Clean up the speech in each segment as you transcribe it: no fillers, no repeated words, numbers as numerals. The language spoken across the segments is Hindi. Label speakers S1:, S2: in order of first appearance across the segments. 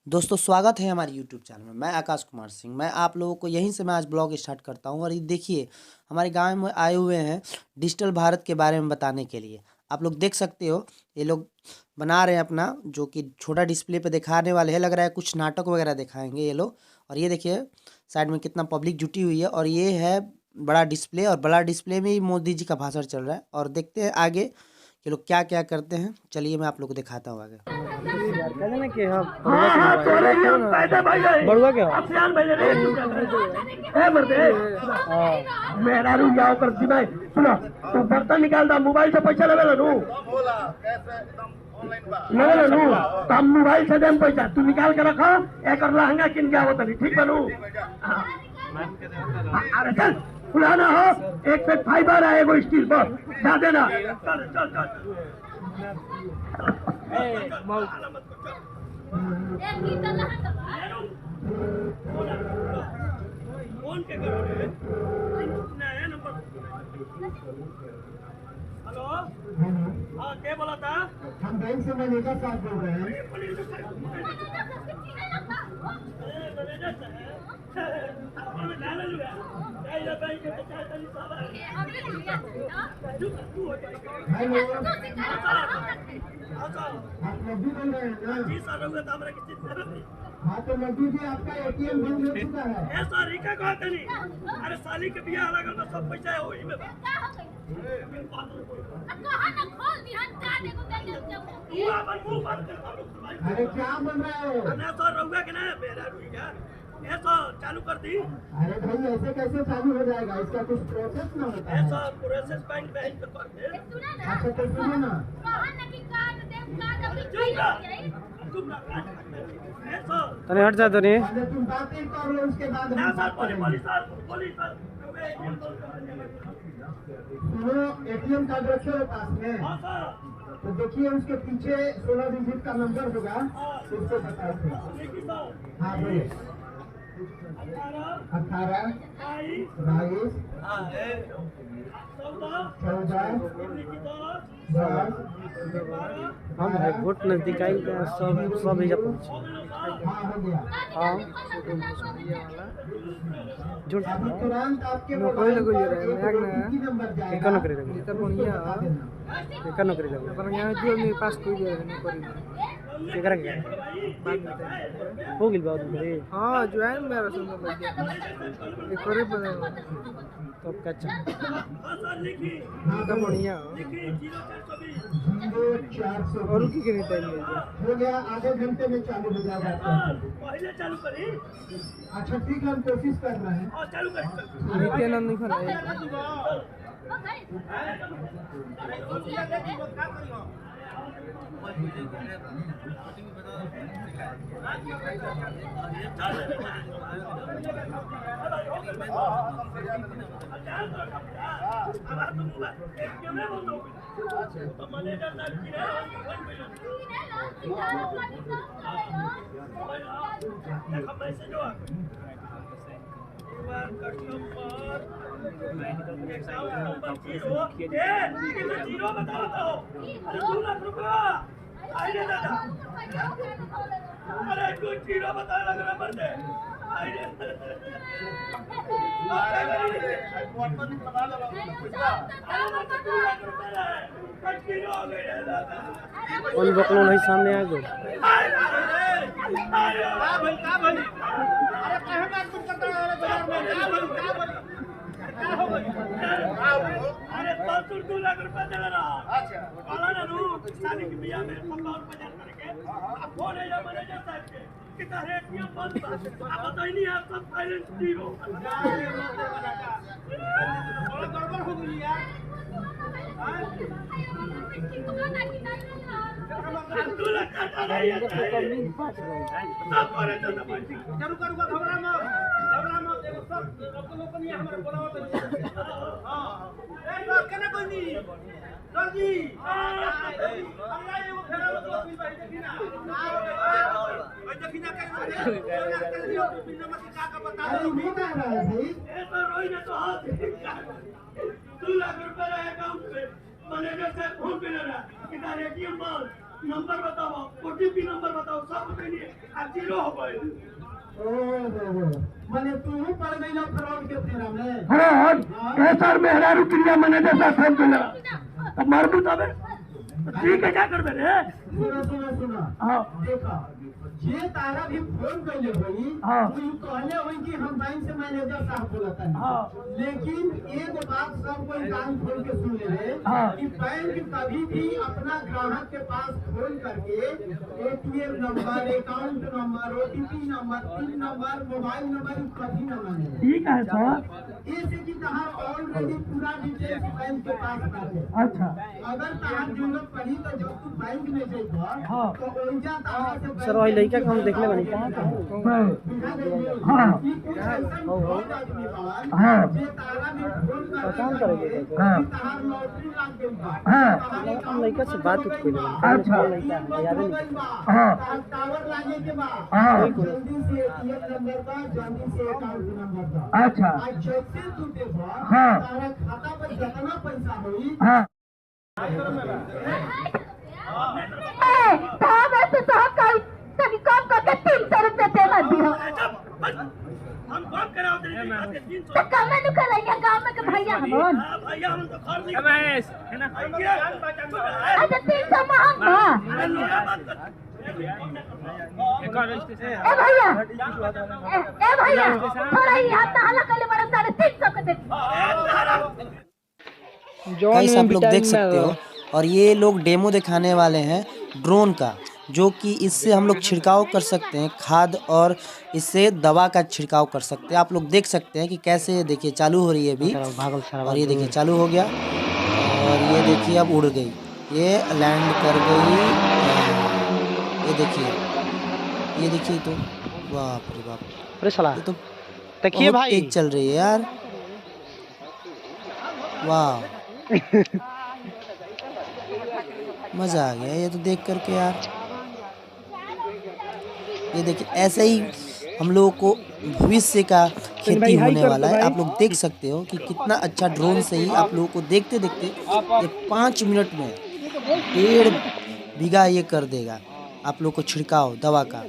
S1: दोस्तों स्वागत है हमारे यूट्यूब चैनल में। मैं आकाश कुमार सिंह। मैं आप लोगों को यहीं से मैं आज ब्लॉग स्टार्ट करता हूं और ये देखिए हमारे गांव में आए हुए हैं डिजिटल भारत के बारे में बताने के लिए। आप लोग देख सकते हो ये लोग बना रहे हैं अपना, जो कि छोटा डिस्प्ले पे दिखाने वाले हैं। लग रहा है कुछ नाटक वगैरह दिखाएंगे ये लोग। और ये देखिए साइड में कितना पब्लिक जुटी हुई है और ये है बड़ा डिस्प्ले, और बड़ा डिस्प्ले में ही मोदी जी का भाषण चल रहा है। और देखते हैं आगे ये लोग क्या क्या करते हैं। चलिए मैं आप लोग को दिखाता हूँ आगे।
S2: बड़ुआ क्या मेरा रू जाओ कर दी भाई सुनो तू बर्तन निकालता मोबाइल से पैसा लेवे नु लेवे नु तब मोबाइल से देम पैसा तू निकाल के रखो एक और लहंगा किन के आवत नहीं ठीक बनू अरे चल पुराना हो एक से फाइबर है एगो स्टील बस जा देना चल चल चल फोन के करो रे नया नंबर हेलो हाँ क्या बोला था
S3: हम बैंक से मैनेजर साहब बोल रहे हैं। हेलो आप लड्डू बोल रहे हैं ना?
S2: जी सर रहुआ हमारा किसी
S3: हाँ तो लड्डू जी आपका एटीएम बंद हो चुका है।
S2: ऐसा रिका कहा था नहीं अरे साली के बिया अलग अलग सब पैसा है वही में
S3: अरे क्या बोल रहे हो?
S2: ना सर रहुआ के ना मेरा रुइया ऐसा चालू कर दी
S3: अरे भाई ऐसे कैसे चालू हो जाएगा? इसका कुछ प्रोसेस ना होता है।
S2: ऐसा प्रोसेस बैंक में कर दे
S3: अच्छा तो सुनो ना,
S2: ऐसा
S4: तने हट जा तने
S3: पहले तुम बात ही कर लो उसके बाद
S2: ना
S3: हम
S2: सर
S3: बात करेंगे।
S2: बोली सर
S3: सुनो एटीएम कार्ड रखे हो पास में,
S2: हाँ सर
S3: तो देखिए उसके पीछे 16 डिजिट का नंबर होगा, उसको बताओ थोड़ा।
S2: देखिए सर
S3: हाँ बोलिए। 18 22 14 10
S4: हम है वोट नजदीक आई सब ही जब
S3: हाँ हो गया।
S4: हां जुड़
S3: अभी तुरंत आपके
S4: कोई
S3: मोबाइल
S4: ना कोई
S3: पर
S4: रहे
S3: एक
S4: मैं
S3: OTP नंबर जाएगा।
S4: एक नौकरी लगे
S3: तो बढ़िया
S4: एक नौकरी लगे पर यहां जो मेरे पास कोई नौकरी केकरा के हो गिल बात रे हां ज्वाइन मेरा सुंदर लग गया एक करे बने तो कच्चा तो बढ़िया
S3: 0420
S4: और की कितनी टाइम मिल जाए
S3: हो गया, आधे घंटे में चालू हो जाएगा आपका।
S2: पहले चालू करी
S3: अच्छा ठीक है, हम कोशिश कर रहे हैं।
S2: और चालू करी
S4: नित्यानंद नहीं खाना
S2: जीरो बताओ 2 लाख रुपया आइए दादा अरे कुछ जीरो बता लग रहा मरते आइए
S4: कौन बकलो नहीं सामने आ गए
S2: अरे 2 लाख रुपया दे रहा अच्छा काला ना रू शादी की बिया में 50,000 करके फोन है मैनेजर साहब के कितना रेट में बंद आप बताइए नहीं आप सब फाइनेंस जीरो गड़बड़ हो गई यार घबरा मत सब लोग को नहीं हमारे बोलावत हां ए सर केना कोई नहीं सर जी हमरा एगो फेरा लोग मिल भाई देखी ना भाई देखी ना कैसे का बता
S3: अरे नहीं कर रहा है भाई।
S2: ए तो रोई ना तो हाथ 2 लाख रुपया अकाउंट पे मैनेजर से फोन पे ले रहा कितना एटीएम नंबर बताओ ओटीपी नंबर बताओ सब के लिए आज जीरो हो गए
S3: मैंने तू ही पड़ गई ना फ्रॉड के फेरा में।
S5: हाँ कैसा मेहरा रुपया मैंने जैसा सब मिला अब मार दूँ तबे ठीक है क्या कर मेरे
S3: सुनो
S5: हाँ
S3: देखा ये तारा भी फोन कैले हुई
S5: हाँ।
S3: तू कहले हुई कि हम बैंक से मैनेजर साहब बोलता है
S5: हाँ।
S3: लेकिन एक बात सब कोई कान खोल के सुन ले
S5: हाँ।
S3: कि बैंक कभी भी अपना ग्राहक के पास फोन करके ATM number, account number, OTP number, pin number, mobile number कभी न मांगे।
S5: ठीक है सर
S3: इससे कि तहार ऑलरेडी पूरा डिटेल्स बैंक के पास बाटे।
S5: अच्छा
S3: अगर तहार जरूरत पड़ी तो जब तू बैंक में जइबा
S5: हाँ।
S3: तो ओइजा तहार से
S4: सर वही लड़का का हम देखले बनी कहाँ
S5: हाँ
S3: हाँ
S5: हाँ
S4: पहचान करेंगे
S5: हाँ हाँ
S4: हम लड़का से बात उठ कोई
S5: अच्छा
S4: लड़का है याद नहीं
S5: हाँ
S3: टावर लागे के बाद
S5: हाँ
S3: जल्दी से एटीएम नंबर का, जल्दी से अकाउंट नंबर का।
S5: अच्छा
S3: आज जैसे तू देखा
S5: हाँ।
S3: तारा खाता पर जितना पैसा होई
S5: हाँ
S6: कभी कम करके 300 रुपये पेमेंट दियो
S2: हम कौन कराओ तेरे के 300
S6: तो कमे नु कलैया गांव में के भैया हमन
S2: भैया हम तो घर नहीं
S4: महेश है ना
S6: अच्छा 300 महंग बा ए भैया थोड़ा ही हाथ हल्ला करले बड़ा 350 के दे
S1: गाइस आप लोग देख सकते हो और ये लोग डेमो दिखाने वाले हैं ड्रोन का, जो कि इससे हम लोग छिड़काव कर सकते हैं खाद और इससे दवा का छिड़काव कर सकते हैं। आप लोग देख सकते हैं कि कैसे देखिए चालू हो रही है अभी और ये देखिए चालू हो गया और ये देखिए अब उड़ गई, ये लैंड कर गई। ये देखिए तो बाप रे बाप,
S4: अरे साला
S1: ये तो
S4: देखिए
S1: बहुत
S4: भाई
S1: तेज चल रही है यार, वाह मज़ा आ गया ये तो देख करके यार। ये देखिए ऐसे ही हम लोगों को भविष्य का खेती होने वाला है। आप लोग देख सकते हो कि कितना अच्छा ड्रोन से ही आप लोगों को देखते देखते ये 5 मिनट में 1.5 बीघा ये कर देगा आप लोग को छिड़काव दवा का।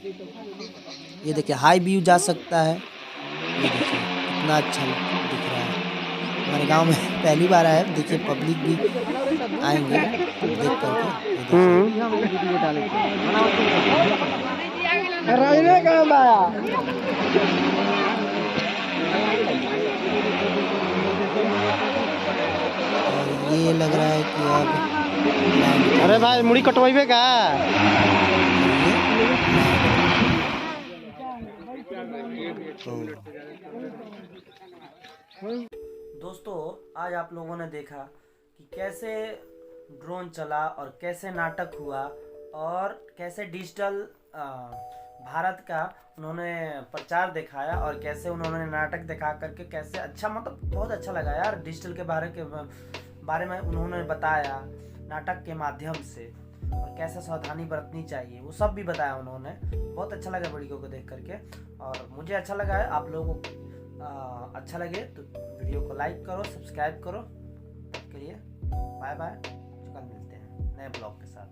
S1: ये देखिए हाई व्यू जा सकता है, ये देखिए कितना अच्छा दिख रहा है। हमारे गांव में पहली बार आया है, देखिए पब्लिक भी आएंगे देख करके। और ये लग रहा है कि अब
S4: अरे भाई मुड़ी कटवाइबे का
S1: दोस्तों आज आप लोगों ने देखा कि कैसे ड्रोन चला और कैसे नाटक हुआ और कैसे डिजिटल भारत का उन्होंने प्रचार दिखाया और कैसे उन्होंने नाटक दिखा करके कैसे अच्छा मतलब बहुत अच्छा लगा यार। डिजिटल के बारे में उन्होंने बताया नाटक के माध्यम से और कैसे सावधानी बरतनी चाहिए वो सब भी बताया उन्होंने। बहुत अच्छा लगा वीडियो को देख करके और मुझे अच्छा लगा है। आप लोगों को अच्छा लगे तो वीडियो को लाइक करो, सब्सक्राइब करो। तब के लिए बाय बाय, कल मिलते हैं नए ब्लॉग के साथ।